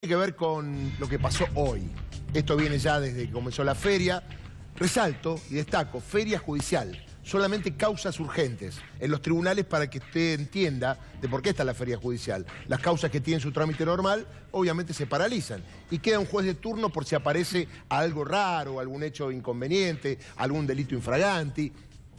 Tiene que ver con lo que pasó hoy. Esto viene ya desde que comenzó la feria. Resalto y destaco, feria judicial. Solamente causas urgentes en los tribunales para que usted entienda de por qué está la feria judicial. Las causas que tienen su trámite normal, obviamente se paralizan. Y queda un juez de turno por si aparece algo raro, algún hecho inconveniente, algún delito infraganti.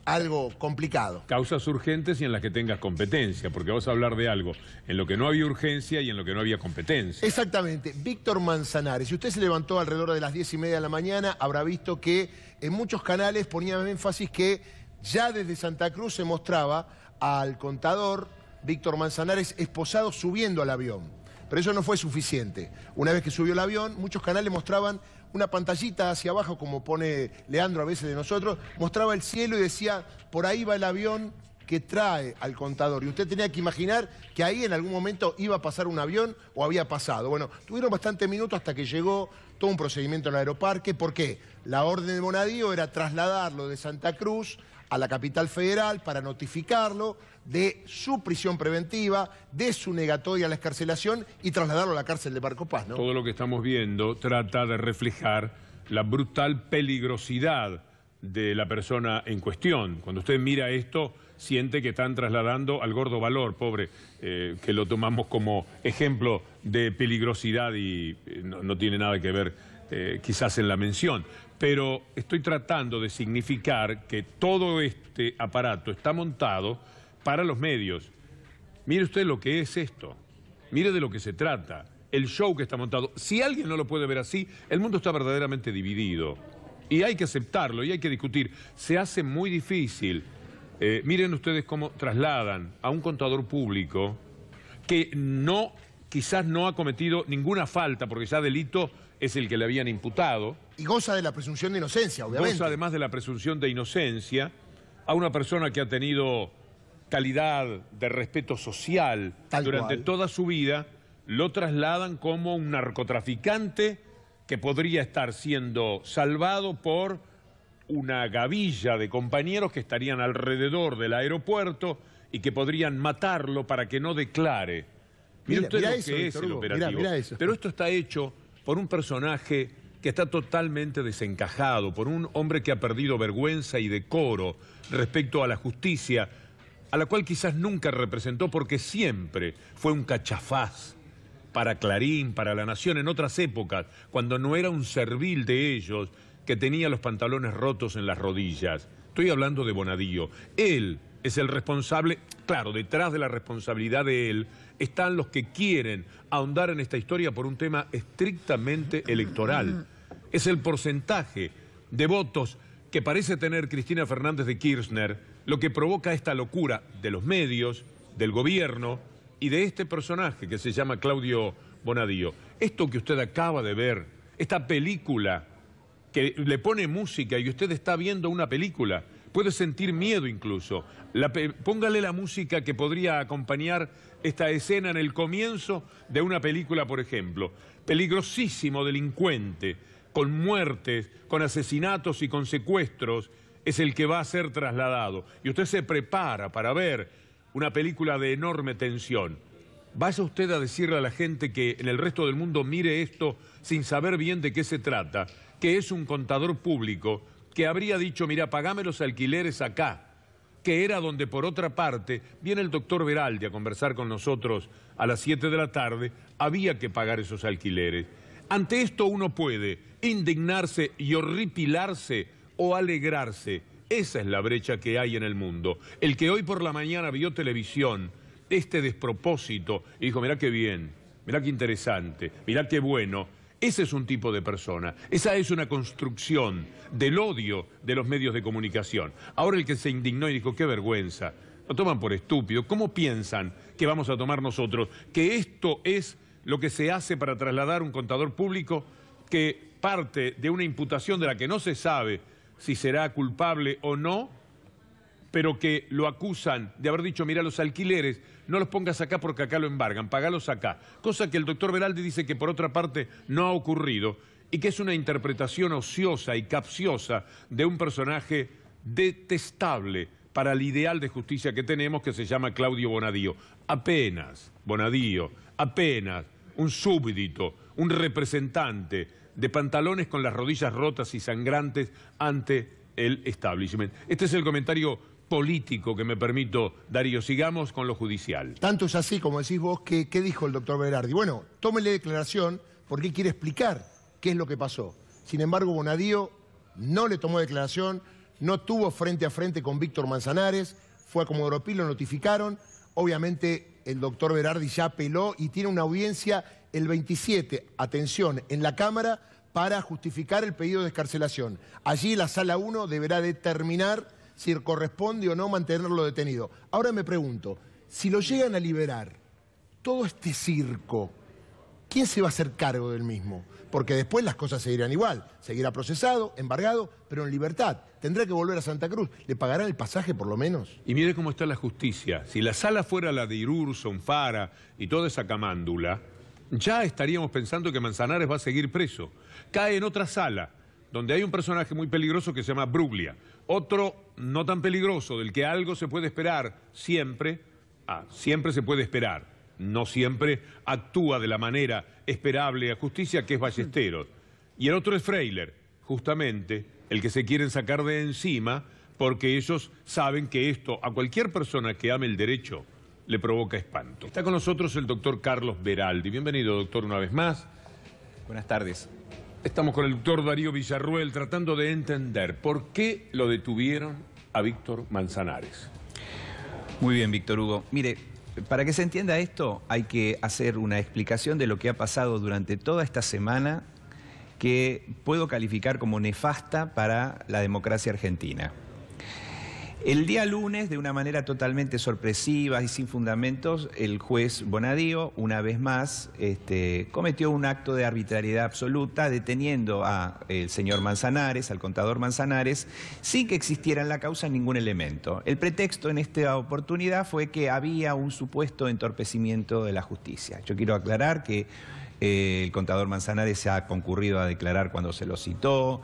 Algo complicado. Causas urgentes y en las que tengas competencia, porque vas a hablar de algo en lo que no había urgencia y en lo que no había competencia. Exactamente. Víctor Manzanares, si usted se levantó alrededor de las 10:30 de la mañana, habrá visto que en muchos canales ponían énfasis que ya desde Santa Cruz se mostraba al contador Víctor Manzanares esposado subiendo al avión. Pero eso no fue suficiente. Una vez que subió el avión, muchos canales mostraban una pantallita hacia abajo, como pone Leandro a veces de nosotros, mostraba el cielo y decía, por ahí va el avión que trae al contador. Y usted tenía que imaginar que ahí en algún momento iba a pasar un avión o había pasado. Bueno, tuvieron bastantes minutos hasta que llegó todo un procedimiento en el aeroparque. ¿Por qué? La orden de Bonadío era trasladarlo de Santa Cruz a la capital federal para notificarlo de su prisión preventiva, de su negatoria a la excarcelación y trasladarlo a la cárcel de Barco Paz, ¿no? Todo lo que estamos viendo trata de reflejar la brutal peligrosidad de la persona en cuestión. Cuando usted mira esto, siente que están trasladando al gordo valor, pobre, que lo tomamos como ejemplo de peligrosidad y no tiene nada que ver quizás en la mención. Pero estoy tratando de significar que todo este aparato está montado para los medios. Mire usted lo que es esto, mire de lo que se trata, el show que está montado. Si alguien no lo puede ver así, el mundo está verdaderamente dividido. Y hay que aceptarlo y hay que discutir. Se hace muy difícil. Miren ustedes cómo trasladan a un contador público que quizás no ha cometido ninguna falta, porque ya delito es el que le habían imputado. Y goza de la presunción de inocencia, obviamente. Goza además de la presunción de inocencia a una persona que ha tenido calidad de respeto social durante toda su vida, lo trasladan como un narcotraficante que podría estar siendo salvado por una gavilla de compañeros que estarían alrededor del aeropuerto y que podrían matarlo para que no declare. Mire usted lo que es el operativo. Mira eso. Pero esto está hecho por un personaje que está totalmente desencajado, por un hombre que ha perdido vergüenza y decoro respecto a la justicia, a la cual quizás nunca representó porque siempre fue un cachafaz para Clarín, para La Nación, en otras épocas, cuando no era un servil de ellos que tenía los pantalones rotos en las rodillas. Estoy hablando de Bonadío. Él es el responsable, claro, detrás de la responsabilidad de él están los que quieren ahondar en esta historia por un tema estrictamente electoral. Es el porcentaje de votos que parece tener Cristina Fernández de Kirchner lo que provoca esta locura de los medios, del gobierno y de este personaje que se llama Claudio Bonadío. Esto que usted acaba de ver, esta película que le pone música y usted está viendo una película, puede sentir miedo incluso. Póngale la música que podría acompañar esta escena en el comienzo de una película, por ejemplo. Peligrosísimo delincuente, con muertes, con asesinatos y con secuestros, es el que va a ser trasladado. Y usted se prepara para ver una película de enorme tensión. Vaya usted a decirle a la gente que en el resto del mundo mire esto sin saber bien de qué se trata, que es un contador público que habría dicho, mira, pagame los alquileres acá, que era donde por otra parte viene el doctor Veraldi a conversar con nosotros a las 7 de la tarde, había que pagar esos alquileres. Ante esto uno puede indignarse y horripilarse o alegrarse. Esa es la brecha que hay en el mundo. El que hoy por la mañana vio televisión, este despropósito, y dijo, mirá qué bien, mirá qué interesante, mirá qué bueno. Ese es un tipo de persona. Esa es una construcción del odio de los medios de comunicación. Ahora el que se indignó y dijo, qué vergüenza, lo toman por estúpido. ¿Cómo piensan que vamos a tomar nosotros? Que esto es lo que se hace para trasladar un contador público que parte de una imputación de la que no se sabe si será culpable o no, pero que lo acusan de haber dicho, mira, los alquileres, no los pongas acá porque acá lo embargan, pagalos acá. Cosa que el doctor Veraldi dice que por otra parte no ha ocurrido y que es una interpretación ociosa y capciosa de un personaje detestable para el ideal de justicia que tenemos, que se llama Claudio Bonadío. Apenas Bonadío, apenas un súbdito un representante de pantalones con las rodillas rotas y sangrantes ante el establishment. Este es el comentario político que me permito, Darío. Sigamos con lo judicial. Tanto es así, como decís vos, que ¿qué dijo el doctor Berardi? Bueno, tómele declaración porque él quiere explicar qué es lo que pasó. Sin embargo, Bonadío no le tomó declaración, no tuvo frente a frente con Víctor Manzanares, fue a Comodoro Pi, lo notificaron. Obviamente el doctor Berardi ya apeló y tiene una audiencia el 27, atención, en la Cámara para justificar el pedido de excarcelación. Allí la Sala 1 deberá determinar si corresponde o no mantenerlo detenido. Ahora me pregunto, si lo llegan a liberar, todo este circo, ¿quién se va a hacer cargo del mismo? Porque después las cosas seguirán igual. Seguirá procesado, embargado, pero en libertad. Tendrá que volver a Santa Cruz. ¿Le pagarán el pasaje por lo menos? Y mire cómo está la justicia. Si la sala fuera la de Irurson, Fara y toda esa camándula, ya estaríamos pensando que Manzanares va a seguir preso. Cae en otra sala, donde hay un personaje muy peligroso que se llama Bruglia. Otro no tan peligroso, del que algo se puede esperar siempre. Siempre se puede esperar. No siempre actúa de la manera esperable a justicia, que es Ballesteros. Y el otro es Freiler, justamente el que se quieren sacar de encima, porque ellos saben que esto a cualquier persona que ame el derecho le provoca espanto. Está con nosotros el doctor Carlos Beraldi. Bienvenido, doctor, una vez más. Buenas tardes. Estamos con el doctor Darío Villarruel tratando de entender por qué lo detuvieron a Víctor Manzanares. Muy bien, Víctor Hugo. Mire, para que se entienda esto, hay que hacer una explicación de lo que ha pasado durante toda esta semana que puedo calificar como nefasta para la democracia argentina. El día lunes, de una manera totalmente sorpresiva y sin fundamentos, el juez Bonadío, una vez más, cometió un acto de arbitrariedad absoluta, deteniendo al señor Manzanares, al contador Manzanares, sin que existiera en la causa ningún elemento. El pretexto en esta oportunidad fue que había un supuesto entorpecimiento de la justicia. Yo quiero aclarar que el contador Manzanares se ha concurrido a declarar cuando se lo citó,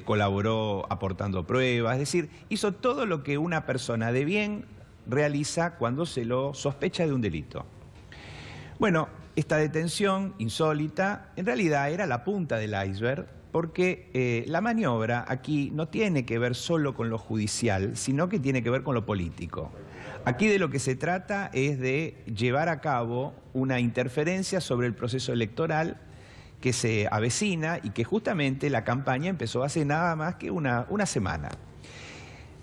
colaboró aportando pruebas, es decir, hizo todo lo que una persona de bien realiza cuando se lo sospecha de un delito. Bueno, esta detención insólita en realidad era la punta del iceberg, porque la maniobra aquí no tiene que ver solo con lo judicial, sino que tiene que ver con lo político. Aquí de lo que se trata es de llevar a cabo una interferencia sobre el proceso electoral que se avecina y que justamente la campaña empezó hace nada más que una semana.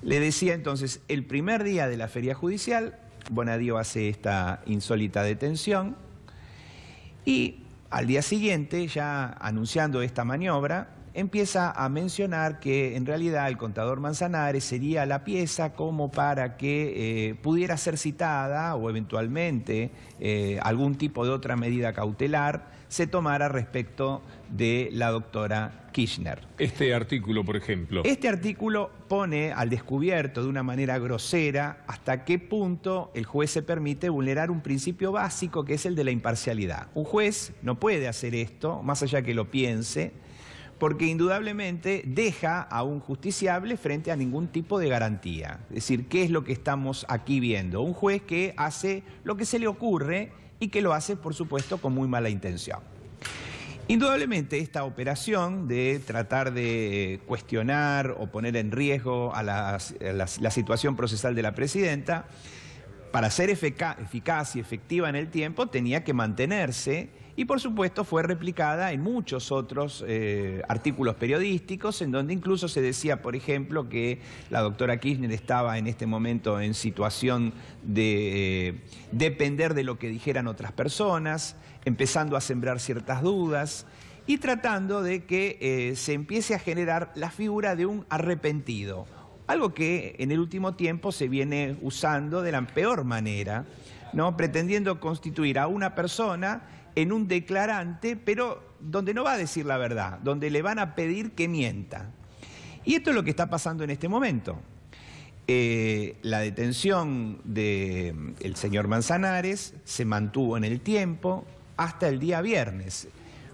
Le decía entonces, el primer día de la feria judicial, Bonadío hace esta insólita detención y al día siguiente, ya anunciando esta maniobra, empieza a mencionar que en realidad el contador Manzanares sería la pieza como para que pudiera ser citada o eventualmente algún tipo de otra medida cautelar se tomara respecto de la doctora Kirchner. Este artículo, por ejemplo. Este artículo pone al descubierto de una manera grosera hasta qué punto el juez se permite vulnerar un principio básico que es el de la imparcialidad. Un juez no puede hacer esto, más allá que lo piense, porque indudablemente deja a un justiciable frente a ningún tipo de garantía. Es decir, ¿qué es lo que estamos aquí viendo? Un juez que hace lo que se le ocurre y que lo hace, por supuesto, con muy mala intención. Indudablemente esta operación de tratar de cuestionar o poner en riesgo a la situación procesal de la presidenta, para ser eficaz y efectiva en el tiempo, tenía que mantenerse y, por supuesto, fue replicada en muchos otros artículos periodísticos, en donde incluso se decía, por ejemplo, que la doctora Kirchner estaba en este momento en situación de depender de lo que dijeran otras personas, empezando a sembrar ciertas dudas y tratando de que se empiece a generar la figura de un arrepentido. Algo que en el último tiempo se viene usando de la peor manera, ¿no? Pretendiendo constituir a una persona en un declarante, pero donde no va a decir la verdad, donde le van a pedir que mienta. Y esto es lo que está pasando en este momento. La detención del señor Manzanares se mantuvo en el tiempo hasta el día viernes.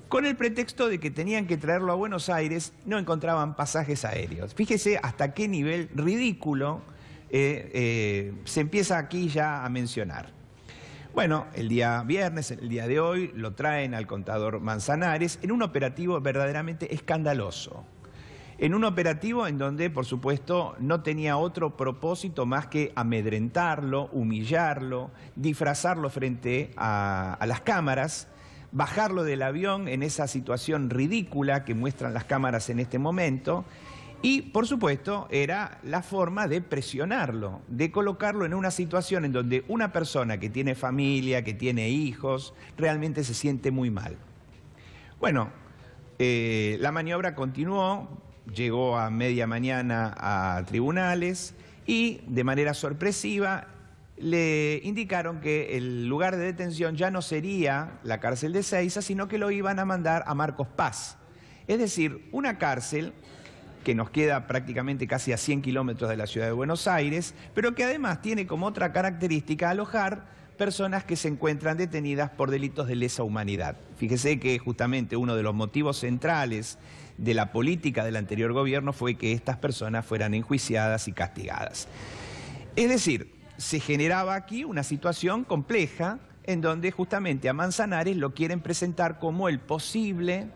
Con el pretexto de que tenían que traerlo a Buenos Aires, no encontraban pasajes aéreos. Fíjese hasta qué nivel ridículo se empieza aquí ya a mencionar. Bueno, el día viernes, el día de hoy, lo traen al contador Manzanares en un operativo verdaderamente escandaloso. En un operativo en donde, por supuesto, no tenía otro propósito más que amedrentarlo, humillarlo, disfrazarlo frente a las cámaras, bajarlo del avión en esa situación ridícula que muestran las cámaras en este momento. Y, por supuesto, era la forma de presionarlo, de colocarlo en una situación en donde una persona que tiene familia, que tiene hijos, realmente se siente muy mal. Bueno, la maniobra continuó, llegó a media mañana a tribunales y, de manera sorpresiva, le indicaron que el lugar de detención ya no sería la cárcel de Ezeiza, sino que lo iban a mandar a Marcos Paz. Es decir, una cárcel que nos queda prácticamente casi a 100 kilómetros de la ciudad de Buenos Aires, pero que además tiene como otra característica alojar personas que se encuentran detenidas por delitos de lesa humanidad. Fíjese que justamente uno de los motivos centrales de la política del anterior gobierno fue que estas personas fueran enjuiciadas y castigadas. Es decir, se generaba aquí una situación compleja en donde justamente a Manzanares lo quieren presentar como el posible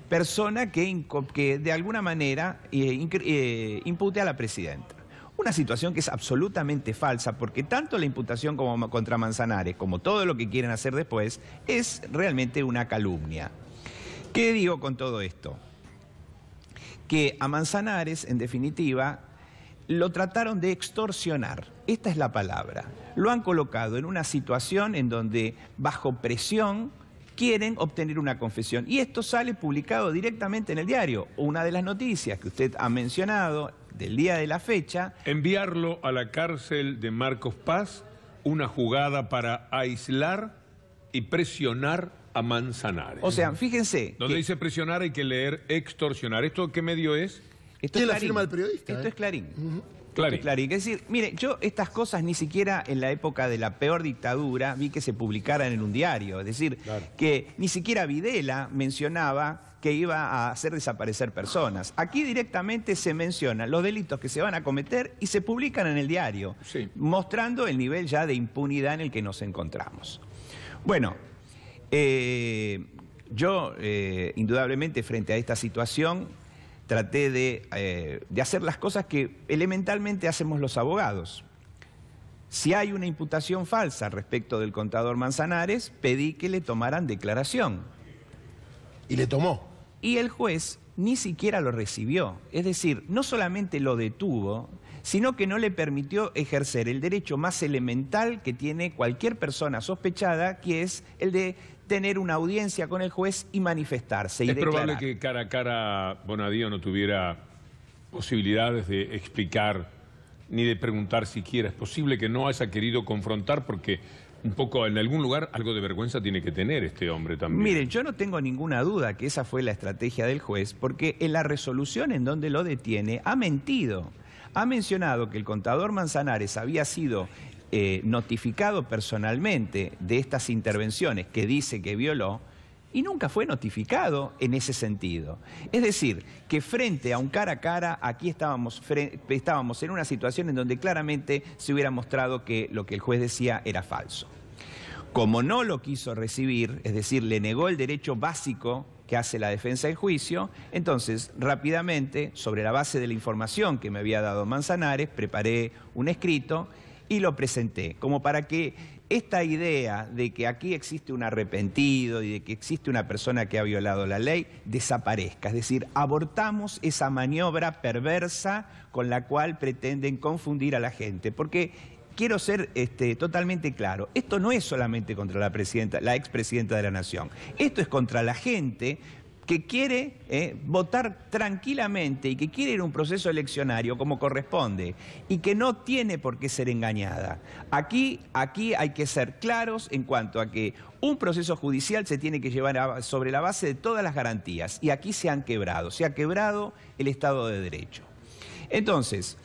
persona que de alguna manera impute a la presidenta. Una situación que es absolutamente falsa, porque tanto la imputación como contra Manzanares, como todo lo que quieren hacer después, es realmente una calumnia. ¿Qué digo con todo esto? Que a Manzanares, en definitiva, lo trataron de extorsionar. Esta es la palabra. Lo han colocado en una situación en donde, bajo presión, quieren obtener una confesión. Y esto sale publicado directamente en el diario. Una de las noticias que usted ha mencionado del día de la fecha. Enviarlo a la cárcel de Marcos Paz, una jugada para aislar y presionar a Manzanares. O sea, fíjense. Donde dice presionar hay que leer extorsionar. ¿Esto qué medio es? Esto ¿Quién es la Clarín. firma del periodista? Esto es Clarín. Clarín. Es Clarín. Es decir, mire, yo estas cosas ni siquiera en la época de la peor dictadura vi que se publicaran en un diario. Es decir, que ni siquiera Videla mencionaba que iba a hacer desaparecer personas. Aquí directamente se mencionan los delitos que se van a cometer y se publican en el diario, mostrando el nivel ya de impunidad en el que nos encontramos. Bueno, yo indudablemente frente a esta situación traté de hacer las cosas que elementalmente hacemos los abogados. Si hay una imputación falsa respecto del contador Manzanares, pedí que le tomaran declaración. ¿Y le tomó? Y el juez ni siquiera lo recibió. Es decir, no solamente lo detuvo, sino que no le permitió ejercer el derecho más elemental que tiene cualquier persona sospechada, que es el de tener una audiencia con el juez y manifestarse y declarar. Es probable que cara a cara Bonadío no tuviera posibilidades de explicar ni de preguntar siquiera. Es posible que no haya querido confrontar porque un poco en algún lugar algo de vergüenza tiene que tener este hombre también. Mire, yo no tengo ninguna duda que esa fue la estrategia del juez, porque en la resolución en donde lo detiene ha mentido. Ha mencionado que el contador Manzanares había sido notificado personalmente de estas intervenciones que dice que violó y nunca fue notificado en ese sentido. Es decir, que frente a un cara a cara, aquí estábamos en una situación en donde claramente se hubiera mostrado que lo que el juez decía era falso. Como no lo quiso recibir, es decir, le negó el derecho básico que hace la defensa del juicio, entonces rápidamente, sobre la base de la información que me había dado Manzanares, preparé un escrito y lo presenté, como para que esta idea de que aquí existe un arrepentido y de que existe una persona que ha violado la ley desaparezca. Es decir, abortamos esa maniobra perversa con la cual pretenden confundir a la gente. Porque quiero ser totalmente claro, esto no es solamente contra la expresidenta de la Nación. Esto es contra la gente que quiere votar tranquilamente y que quiere ir a un proceso eleccionario como corresponde y que no tiene por qué ser engañada. Aquí hay que ser claros en cuanto a que un proceso judicial se tiene que llevar sobre la base de todas las garantías y aquí se han quebrado, se ha quebrado el Estado de Derecho. Entonces,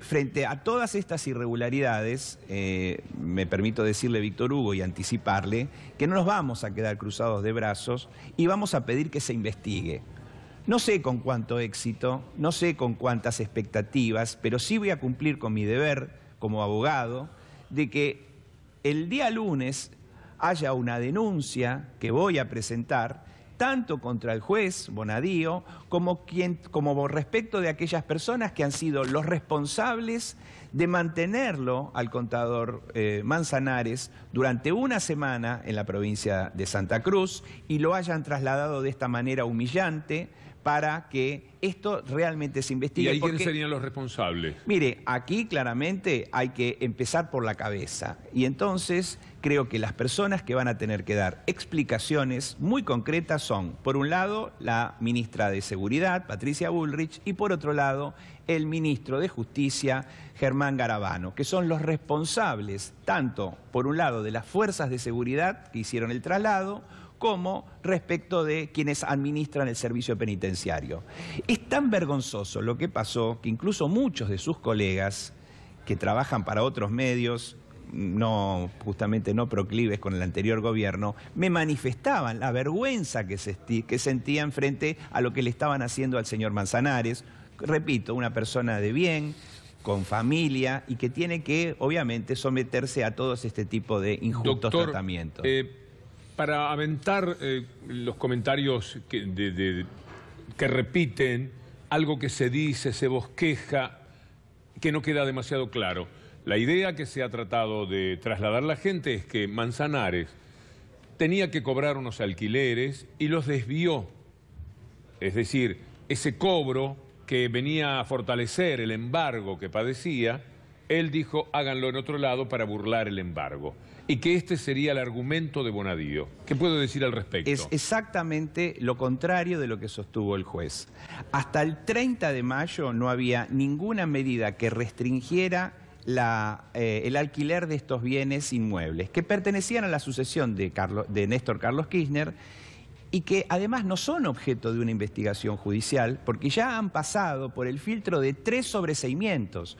frente a todas estas irregularidades, me permito decirle, Víctor Hugo, y anticiparle, que no nos vamos a quedar cruzados de brazos y vamos a pedir que se investigue. No sé con cuánto éxito, no sé con cuántas expectativas, pero sí voy a cumplir con mi deber como abogado de que el día lunes haya una denuncia que voy a presentar tanto contra el juez Bonadío como respecto de aquellas personas que han sido los responsables de mantenerlo al contador Manzanares durante una semana en la provincia de Santa Cruz y lo hayan trasladado de esta manera humillante para que esto realmente se investigue. ¿Y ahí quiénes serían los responsables? Mire, aquí claramente hay que empezar por la cabeza y entonces creo que las personas que van a tener que dar explicaciones muy concretas son, por un lado, la ministra de Seguridad, Patricia Bullrich, y por otro lado, el ministro de Justicia, Germán Garabano, que son los responsables tanto, por un lado, de las fuerzas de seguridad que hicieron el traslado, como respecto de quienes administran el servicio penitenciario. Es tan vergonzoso lo que pasó que incluso muchos de sus colegas que trabajan para otros medios, justamente no proclives con el anterior gobierno, me manifestaban la vergüenza que sentían frente a lo que le estaban haciendo al señor Manzanares. Repito, una persona de bien, con familia y que tiene que, obviamente, someterse a todos este tipo de injustos tratamientos. Para aventar los comentarios que repiten algo que se dice, se bosqueja, que no queda demasiado claro. La idea que se ha tratado de trasladar la gente es que Manzanares tenía que cobrar unos alquileres y los desvió. Es decir, ese cobro que venía a fortalecer el embargo que padecía, él dijo, háganlo en otro lado para burlar el embargo. Y que este sería el argumento de Bonadío. ¿Qué puedo decir al respecto? Es exactamente lo contrario de lo que sostuvo el juez. Hasta el 30 de mayo no había ninguna medida que restringiera el alquiler de estos bienes inmuebles, que pertenecían a la sucesión de Néstor Carlos Kirchner y que además no son objeto de una investigación judicial, porque ya han pasado por el filtro de 3 sobreseimientos.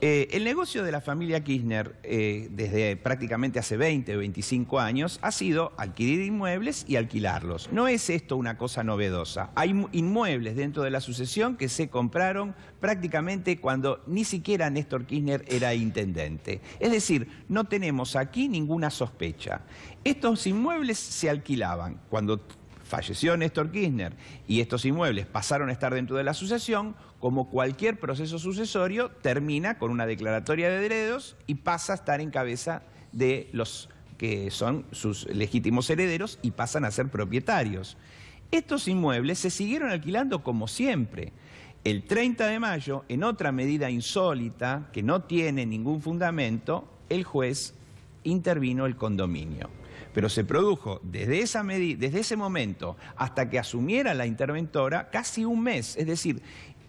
El negocio de la familia Kirchner, desde prácticamente hace 20 o 25 años, ha sido adquirir inmuebles y alquilarlos. No es esto una cosa novedosa. Hay inmuebles dentro de la sucesión que se compraron prácticamente cuando ni siquiera Néstor Kirchner era intendente. Es decir, no tenemos aquí ninguna sospecha. Estos inmuebles se alquilaban cuando falleció Néstor Kirchner y estos inmuebles pasaron a estar dentro de la sucesión. Como cualquier proceso sucesorio, termina con una declaratoria de herederos y pasa a estar en cabeza de los que son sus legítimos herederos y pasan a ser propietarios. Estos inmuebles se siguieron alquilando como siempre. El 30 de mayo, en otra medida insólita, que no tiene ningún fundamento, el juez intervino el condominio. Pero se produjo desde ese momento hasta que asumiera la interventora casi un mes, es decir,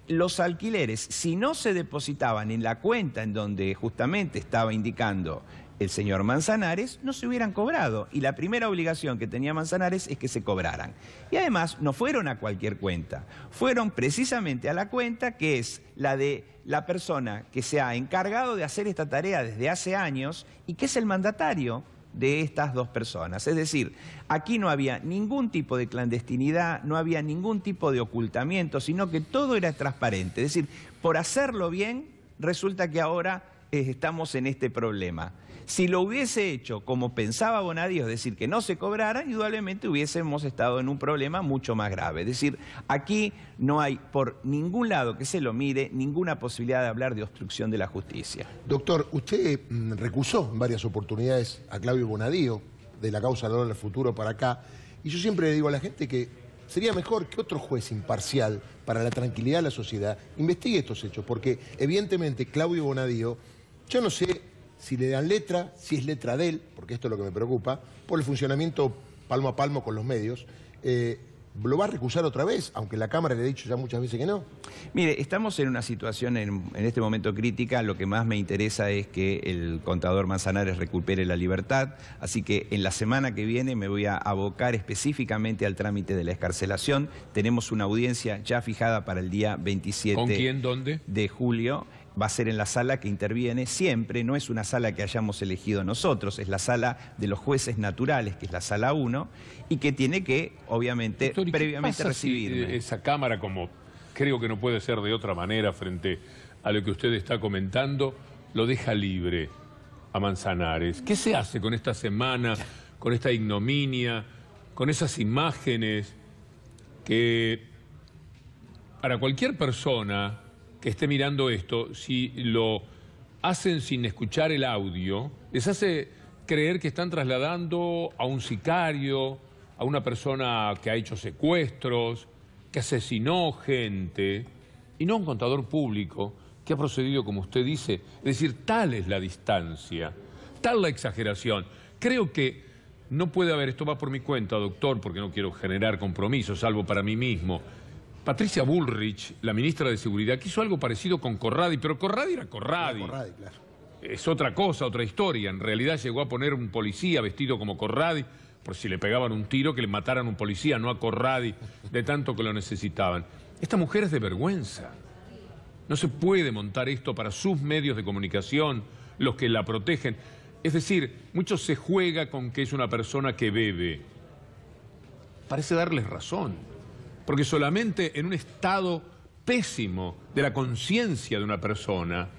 los alquileres, si no se depositaban en la cuenta en donde justamente estaba indicando el señor Manzanares, no se hubieran cobrado. Y la primera obligación que tenía Manzanares es que se cobraran. Y además no fueron a cualquier cuenta, fueron precisamente a la cuenta que es la de la persona que se ha encargado de hacer esta tarea desde hace años y que es el mandatario de estas dos personas. Es decir, aquí no había ningún tipo de clandestinidad, no había ningún tipo de ocultamiento, sino que todo era transparente. Es decir, por hacerlo bien, resulta que ahora estamos en este problema. Si lo hubiese hecho como pensaba Bonadío, es decir, que no se cobrara, indudablemente hubiésemos estado en un problema mucho más grave. Es decir, aquí no hay por ningún lado que se lo mire ninguna posibilidad de hablar de obstrucción de la justicia. Doctor, usted recusó en varias oportunidades a Claudio Bonadío de la causa Dolor del Futuro para acá, y yo siempre le digo a la gente que sería mejor que otro juez imparcial para la tranquilidad de la sociedad investigue estos hechos, porque evidentemente Claudio Bonadío, yo no sé si le dan letra, si es letra de él, porque esto es lo que me preocupa, por el funcionamiento palmo a palmo con los medios, ¿lo va a recusar otra vez? Aunque la Cámara le ha dicho ya muchas veces que no. Mire, estamos en una situación en este momento crítica. Lo que más me interesa es que el contador Manzanares recupere la libertad. Así que en la semana que viene me voy a abocar específicamente al trámite de la excarcelación. Tenemos una audiencia ya fijada para el día 27 ¿Con quién? ¿Dónde? De julio. Va a ser en la sala que interviene siempre, no es una sala que hayamos elegido nosotros, es la sala de los jueces naturales, que es la sala 1, y que tiene que, obviamente, Doctor, previamente recibirme. Si esa Cámara, como creo que no puede ser de otra manera frente a lo que usted está comentando, lo deja libre a Manzanares? ¿Qué se hace con esta semana, con esta ignominia, con esas imágenes que para cualquier persona que esté mirando esto, si lo hacen sin escuchar el audio, les hace creer que están trasladando a un sicario, a una persona que ha hecho secuestros, que asesinó gente, y no a un contador público que ha procedido como usted dice? Es decir, tal es la distancia, tal la exageración. Creo que no puede haber, esto va por mi cuenta, doctor, porque no quiero generar compromisos, salvo para mí mismo. Patricia Bullrich, la ministra de Seguridad, quiso algo parecido con Corradi, pero Corradi era Corradi. Corradi, claro. Es otra cosa, otra historia. En realidad llegó a poner un policía vestido como Corradi, por si le pegaban un tiro, que le mataran a un policía, no a Corradi, de tanto que lo necesitaban. Esta mujer es de vergüenza. No se puede montar esto para sus medios de comunicación, los que la protegen. Es decir, mucho se juega con que es una persona que bebe. Parece darles razón, porque solamente en un estado pésimo de la conciencia de una persona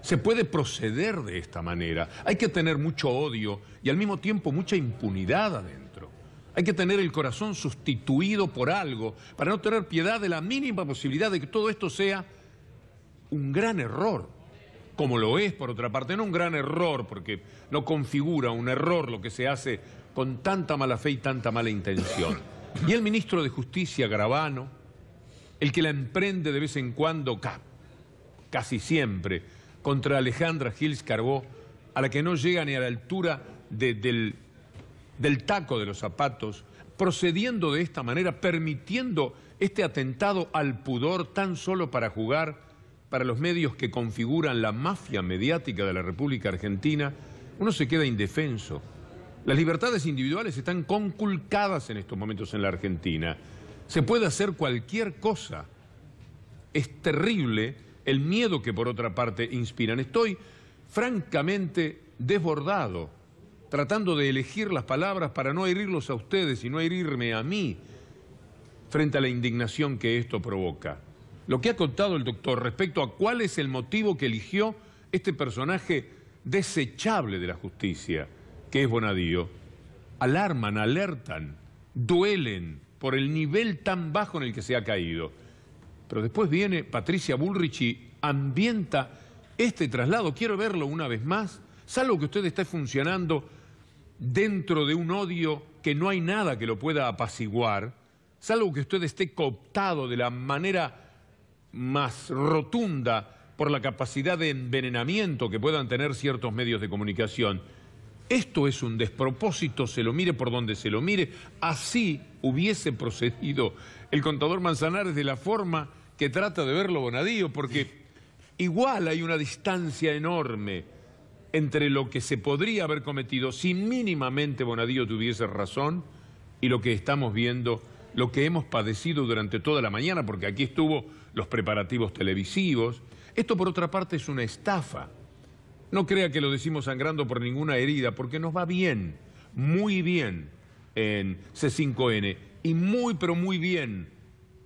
se puede proceder de esta manera. Hay que tener mucho odio y al mismo tiempo mucha impunidad adentro. Hay que tener el corazón sustituido por algo para no tener piedad de la mínima posibilidad de que todo esto sea un gran error, como lo es por otra parte, no un gran error porque no configura un error lo que se hace con tanta mala fe y tanta mala intención. Y el ministro de Justicia, Gravano, el que la emprende de vez en cuando, casi siempre, contra Alejandra Gils Carbó, a la que no llega ni a la altura del taco de los zapatos, procediendo de esta manera, permitiendo este atentado al pudor tan solo para jugar para los medios que configuran la mafia mediática de la República Argentina, uno se queda indefenso. Las libertades individuales están conculcadas en estos momentos en la Argentina. Se puede hacer cualquier cosa. Es terrible el miedo que por otra parte inspiran. Estoy francamente desbordado, tratando de elegir las palabras para no herirlos a ustedes y no herirme a mí, frente a la indignación que esto provoca. Lo que ha contado el doctor respecto a cuál es el motivo que eligió este personaje desechable de la justicia, que es Bonadío, alarman, alertan, duelen por el nivel tan bajo en el que se ha caído. Pero después viene Patricia Bullrich y ambienta este traslado. Quiero verlo una vez más, salvo que usted esté funcionando dentro de un odio que no hay nada que lo pueda apaciguar, salvo que usted esté cooptado de la manera más rotunda por la capacidad de envenenamiento que puedan tener ciertos medios de comunicación. Esto es un despropósito, se lo mire por donde se lo mire. Así hubiese procedido el contador Manzanares de la forma que trata de verlo Bonadío, porque igual hay una distancia enorme entre lo que se podría haber cometido si mínimamente Bonadío tuviese razón y lo que estamos viendo, lo que hemos padecido durante toda la mañana, porque aquí estuvo los preparativos televisivos. Esto, por otra parte, es una estafa. No crea que lo decimos sangrando por ninguna herida, porque nos va bien, muy bien en C5N y muy, pero muy bien,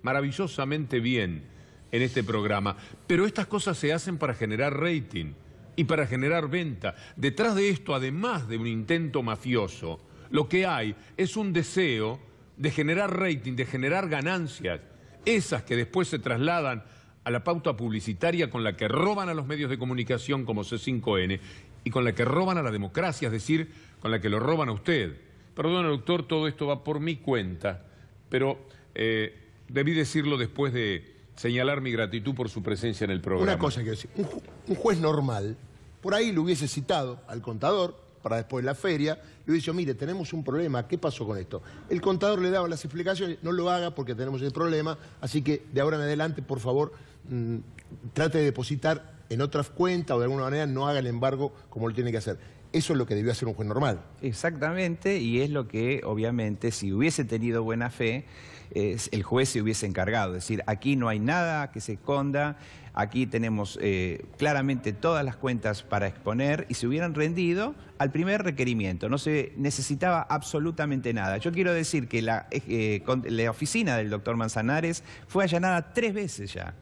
maravillosamente bien en este programa. Pero estas cosas se hacen para generar rating y para generar venta. Detrás de esto, además de un intento mafioso, lo que hay es un deseo de generar rating, de generar ganancias, esas que después se trasladan a la pauta publicitaria con la que roban a los medios de comunicación como C5N y con la que roban a la democracia, es decir, con la que lo roban a usted. Perdón, doctor, todo esto va por mi cuenta, pero debí decirlo después de señalar mi gratitud por su presencia en el programa. Una cosa quiero decir, un juez normal, por ahí lo hubiese citado al contador para después de la feria, le hubiese dicho, mire, tenemos un problema, ¿qué pasó con esto? El contador le daba las explicaciones, no lo haga porque tenemos el problema, así que de ahora en adelante, por favor, trate de depositar en otra cuenta o de alguna manera no haga el embargo como lo tiene que hacer. Eso es lo que debió hacer un juez normal. Exactamente, y es lo que, obviamente, si hubiese tenido buena fe, el juez se hubiese encargado. Es decir, aquí no hay nada que se esconda, aquí tenemos claramente todas las cuentas para exponer y se hubieran rendido al primer requerimiento. No se necesitaba absolutamente nada. Yo quiero decir que la oficina del doctor Manzanares fue allanada 3 veces ya.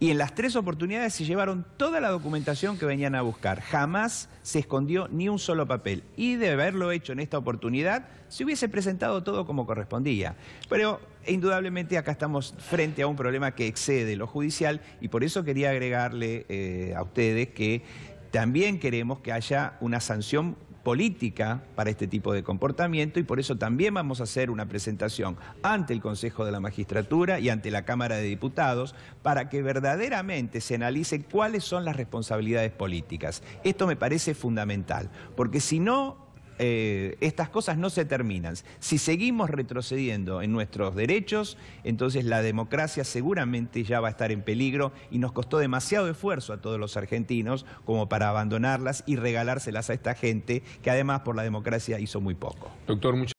Y en las 3 oportunidades se llevaron toda la documentación que venían a buscar. Jamás se escondió ni un solo papel. Y de haberlo hecho en esta oportunidad, se hubiese presentado todo como correspondía. Pero indudablemente acá estamos frente a un problema que excede lo judicial y por eso quería agregarle a ustedes que también queremos que haya una sanción política para este tipo de comportamiento y por eso también vamos a hacer una presentación ante el Consejo de la Magistratura y ante la Cámara de Diputados para que verdaderamente se analice cuáles son las responsabilidades políticas. Esto me parece fundamental, porque si no, estas cosas no se terminan. Si seguimos retrocediendo en nuestros derechos, entonces la democracia seguramente ya va a estar en peligro y nos costó demasiado esfuerzo a todos los argentinos como para abandonarlas y regalárselas a esta gente que además por la democracia hizo muy poco. Doctor, muchas